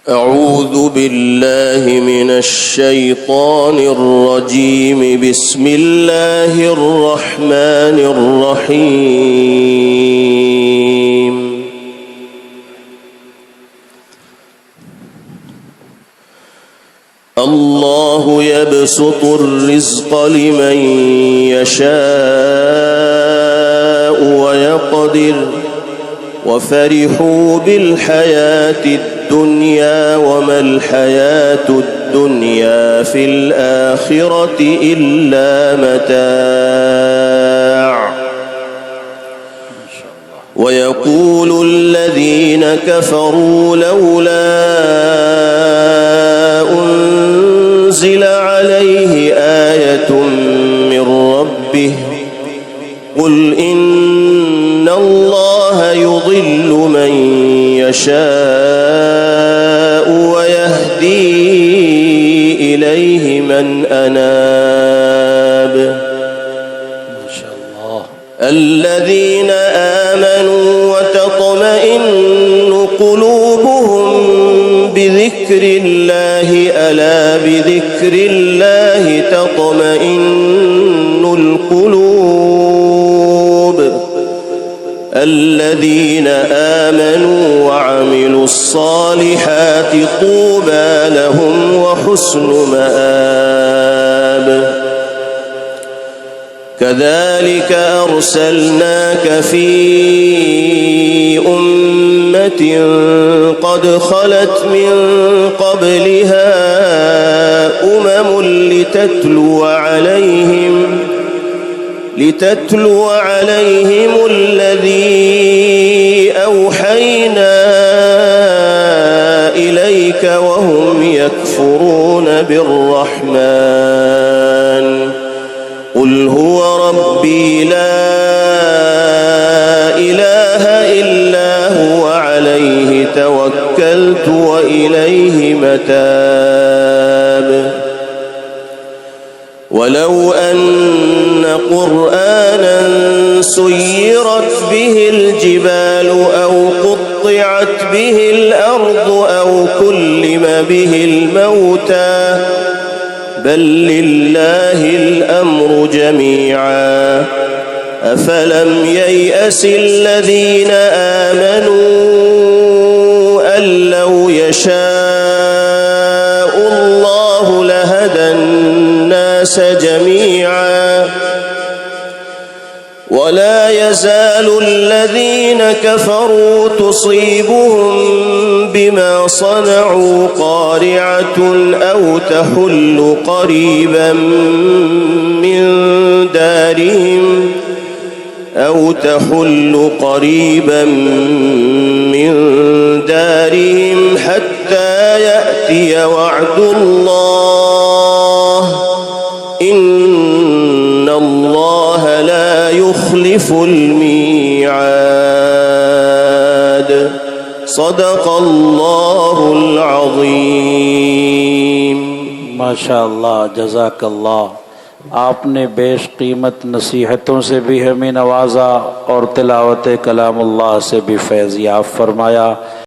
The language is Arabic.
أعوذ بالله من الشيطان الرجيم. بسم الله الرحمن الرحيم. الله يبسط الرزق لمن يشاء ويقدر وفرحوا بالحياة الدنيا وما الحياة الدنيا في الآخرة إلا متاع. ويقول الذين كفروا لولا أنزل عليه آية من ربه قل إن الله يضل من يشاء ويهدي إليه من أناب. ما شاء الله. الذين آمنوا وتطمئن قلوبهم بذكر الله ألا بذكر الله تطمئن القلوب. الذين آمنوا وعملوا الصالحات طوبى لهم وحسن مآب. كذلك أرسلناك في أمة قد خلت من قبلها لتتلو عليهم الذي أوحينا إليك وهم يكفرون بالرحمن. قل هو ربي لا إله إلا هو عليه توكلت وإليه متاب. ولو أن قرآنا سيرت به الجبال أو قطعت به الأرض أو كلم به الموتى بل لله الأمر جميعا. أفلم ييأس الذين آمنوا أن لو يشاء الله لهدى الناس جميعا. ولا يزال الذين كفروا تصيبهم بما صنعوا قارعة أو تحل قريبا من دارهم حتى يأتي وعد الله إن الله لا يخلف الميعاد. صدق الله العظيم. माशाअल्लाह, जज़ाकल्लाह। आपने बेश कीमत नसीहतों से भी हमें नवाजा और तिलावत कलामुल्लाह से भी फैज़ याफ़ फरमाया।